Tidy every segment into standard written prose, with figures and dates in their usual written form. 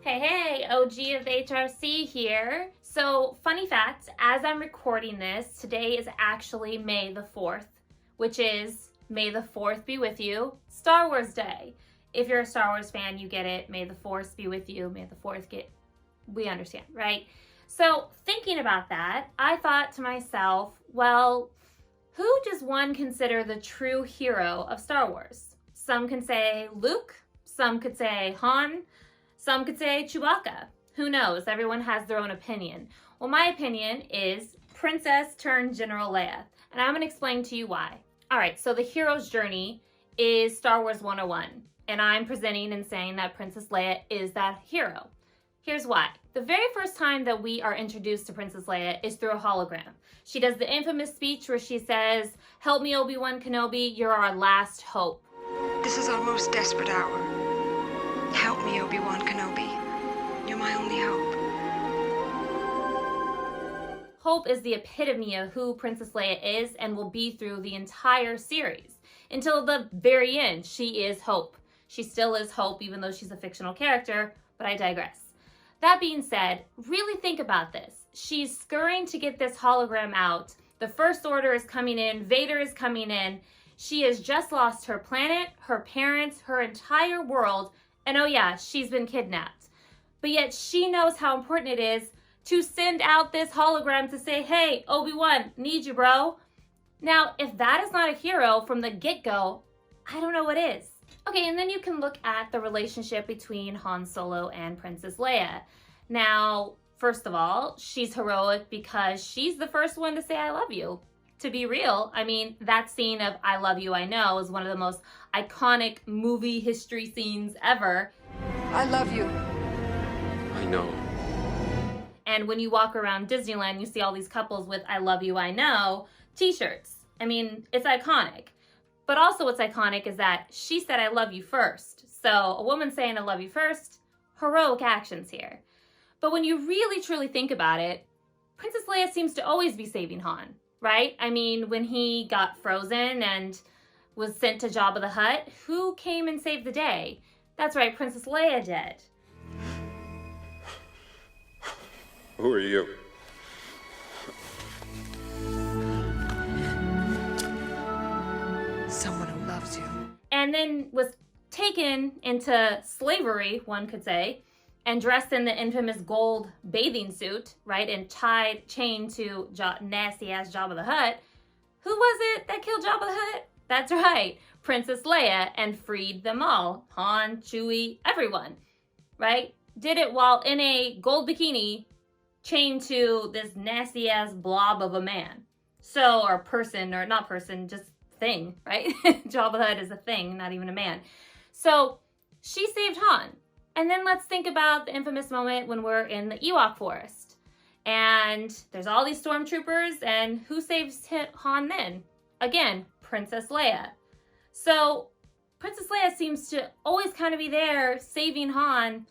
Hey, OG of HRC here. So, funny fact, as I'm recording this, today is actually May the 4th, which is May the 4th be with you, Star Wars Day. If you're a Star Wars fan, you get it. May the 4th be with you. May the 4th we understand, right? So, thinking about that, I thought to myself, well, who does one consider the true hero of Star Wars? Some can say Luke, some could say Han, some could say Chewbacca. Who knows? Everyone has their own opinion. Well, my opinion is Princess turned General Leia, and I'm going to explain to you why. All right, so the hero's journey is Star Wars 101, and I'm presenting and saying that Princess Leia is that hero. Here's why. The very first time that we are introduced to Princess Leia is through a hologram. She does the infamous speech where she says, "Help me, Obi-Wan Kenobi, you're our last hope." This is our most desperate hour. Help me, Obi-Wan Kenobi. You're my only hope. Hope is the epitome of who Princess Leia is and will be through the entire series. Until the very end, she is Hope. She still is Hope, even though she's a fictional character, but I digress. That being said, really think about this. She's scurrying to get this hologram out. The First Order is coming in. Vader is coming in. She has just lost her planet, her parents, her entire world, and oh yeah, she's been kidnapped. But yet she knows how important it is to send out this hologram to say, "Hey, Obi-Wan, need you, bro." Now, if that is not a hero from the get-go, I don't know what is. Okay, and then you can look at the relationship between Han Solo and Princess Leia. Now, first of all, she's heroic because she's the first one to say, "I love you." To be real, I mean, that scene of "I love you, I know" is one of the most iconic movie history scenes ever. I love you. I know. And when you walk around Disneyland, you see all these couples with "I love you, I know" t-shirts. I mean, it's iconic. But also what's iconic is that she said "I love you" first. So a woman saying "I love you" first, heroic actions here. But when you really truly think about it, Princess Leia seems to always be saving Han, right? I mean, when he got frozen and was sent to Jabba the Hutt, who came and saved the day? That's right, Princess Leia did. Who are you? Someone who loves you. And then was taken into slavery, one could say, and dressed in the infamous gold bathing suit, right, and chained to nasty-ass Jabba the Hutt. Who was it that killed Jabba the Hutt? That's right, Princess Leia, and freed them all. Han, Chewie, everyone, right? Did it while in a gold bikini chained to this nasty-ass blob of a man. So, or person, or not person, just thing, right? Jabba the Hutt is a thing, not even a man. So, she saved Han. And then let's think about the infamous moment when we're in the Ewok forest. And there's all these stormtroopers, and who saves Han then? Again, Princess Leia. So, Princess Leia seems to always kind of be there saving Han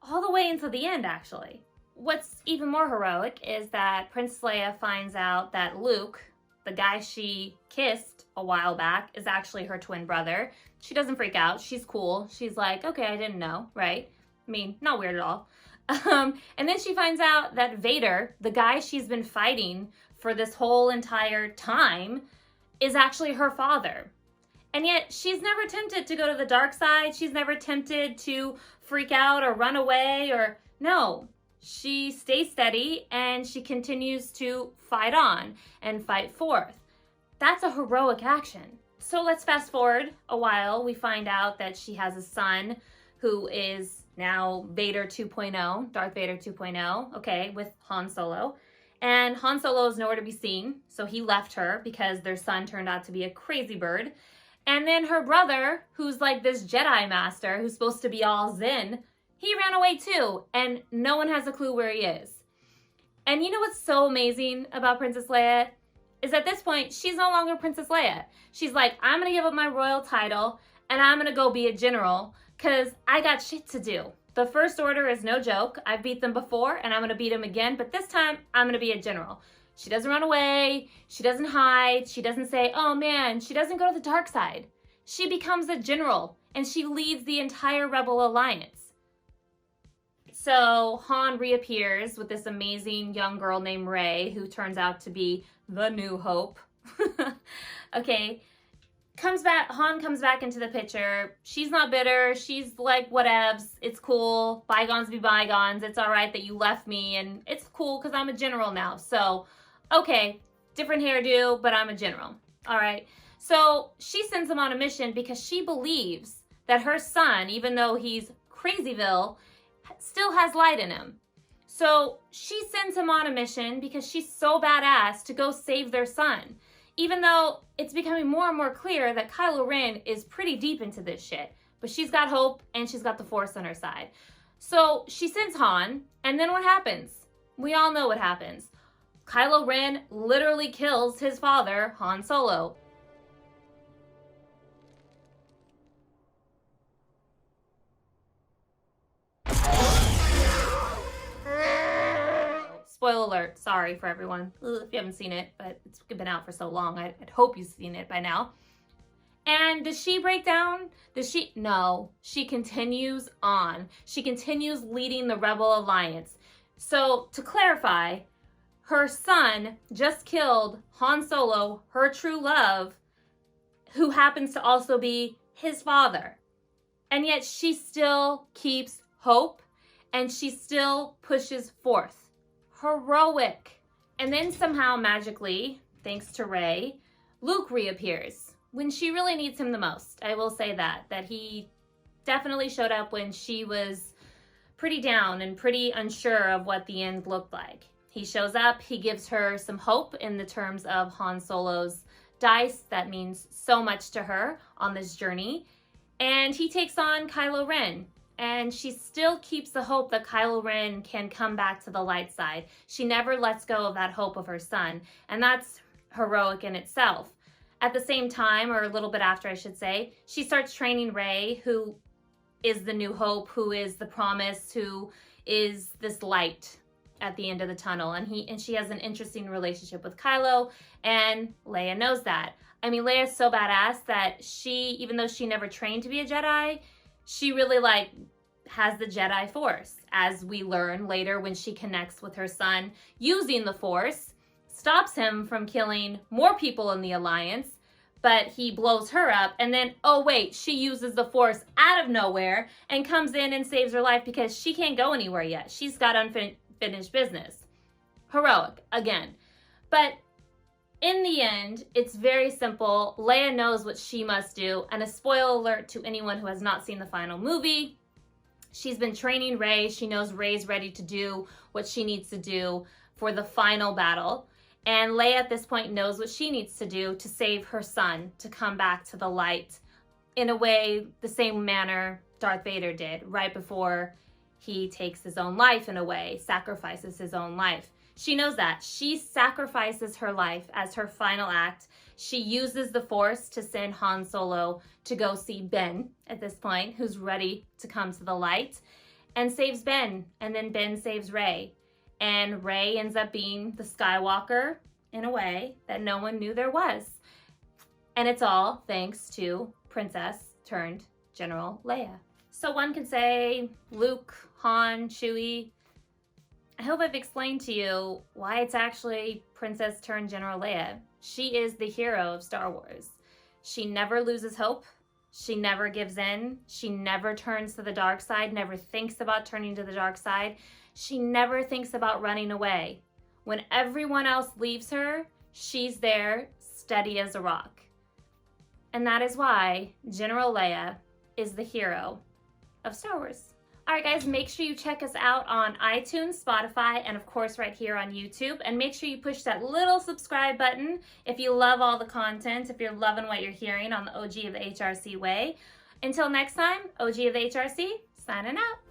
all the way until the end, actually. What's even more heroic is that Princess Leia finds out that Luke, the guy she kissed a while back, is actually her twin brother. She doesn't freak out. She's cool. She's like, "Okay, I didn't know," right? I mean, not weird at all. And then she finds out that Vader, the guy she's been fighting for this whole entire time, is actually her father. And yet she's never tempted to go to the dark side. She's never tempted to freak out or run away or no. She stays steady and she continues to fight on and fight forth. That's a heroic action. So let's fast forward a while. We find out that she has a son who is now Vader 2.0, Darth Vader 2.0, okay, with Han Solo. And Han Solo is nowhere to be seen, so he left her because their son turned out to be a crazy bird. And then her brother, who's like this Jedi master, who's supposed to be all zen, he ran away too, and no one has a clue where he is. And you know what's so amazing about Princess Leia? Is at this point, she's no longer Princess Leia. She's like, "I'm gonna give up my royal title, and I'm gonna go be a general, because I got shit to do. The First Order is no joke. I've beat them before, and I'm gonna beat them again, but this time, I'm gonna be a general." She doesn't run away, she doesn't hide, she doesn't say, "Oh man," she doesn't go to the dark side. She becomes a general, and she leads the entire Rebel Alliance. so Han reappears with this amazing young girl named Rey, who turns out to be the New Hope. Okay, Han comes back into the picture. She's not bitter. She's like, whatevs. It's cool. Bygones be bygones. It's all right that you left me, and it's cool because I'm a general now. So, okay, different hairdo, but I'm a general. All right. So she sends him on a mission because she believes that her son, even though he's Crazyville, still has light in him. So she sends him on a mission because she's so badass to go save their son. Even though it's becoming more and more clear that Kylo Ren is pretty deep into this shit. But she's got hope and she's got the Force on her side. So she sends Han, and then what happens? We all know what happens. Kylo Ren literally kills his father, Han Solo. Spoiler alert, sorry for everyone if you haven't seen it, but it's been out for so long. I'd hope you've seen it by now. And does she break down? No, she continues on. She continues leading the Rebel Alliance. So to clarify, her son just killed Han Solo, her true love, who happens to also be his father. And yet she still keeps hope and she still pushes forth. Heroic. And then somehow magically, thanks to Rey, Luke reappears when she really needs him the most. I will say that he definitely showed up when she was pretty down and pretty unsure of what the end looked like. He shows up, he gives her some hope in the terms of Han Solo's dice that means so much to her on this journey. And he takes on Kylo Ren. And she still keeps the hope that Kylo Ren can come back to the light side. She never lets go of that hope of her son. And that's heroic in itself. At the same time, or a little bit after I should say, she starts training Rey, who is the New Hope, who is the promise, who is this light at the end of the tunnel. And she has an interesting relationship with Kylo, and Leia knows that. I mean, Leia's so badass that she, even though she never trained to be a Jedi, she really has the Jedi Force, as we learn later when she connects with her son using the Force, stops him from killing more people in the Alliance, but he blows her up, and then, oh wait, she uses the Force out of nowhere and comes in and saves her life because she can't go anywhere yet. She's got unfinished business. Heroic, again. But in the end, it's very simple. Leia knows what she must do, and a spoiler alert to anyone who has not seen the final movie. She's been training Rey. She knows Rey's ready to do what she needs to do for the final battle. And Leia at this point knows what she needs to do to save her son, to come back to the light in a way, the same manner Darth Vader did right before he takes his own life in a way, sacrifices his own life. She knows that. She sacrifices her life as her final act. She uses the Force to send Han Solo to go see Ben at this point, who's ready to come to the light, and saves Ben. And then Ben saves Rey. And Rey ends up being the Skywalker in a way that no one knew there was. And it's all thanks to Princess turned General Leia. So one could say Luke, Han, Chewie. I hope I've explained to you why it's actually Princess turned General Leia. She is the hero of Star Wars. She never loses hope. She never gives in. She never turns to the dark side, never thinks about turning to the dark side. She never thinks about running away. When everyone else leaves her, she's there, steady as a rock. And that is why General Leia is the hero of Star Wars. All right, guys, make sure you check us out on iTunes, Spotify, and of course right here on YouTube. And make sure you push that little subscribe button if you love all the content, if you're loving what you're hearing on the OG of the HRC way. Until next time, OG of the HRC, signing out.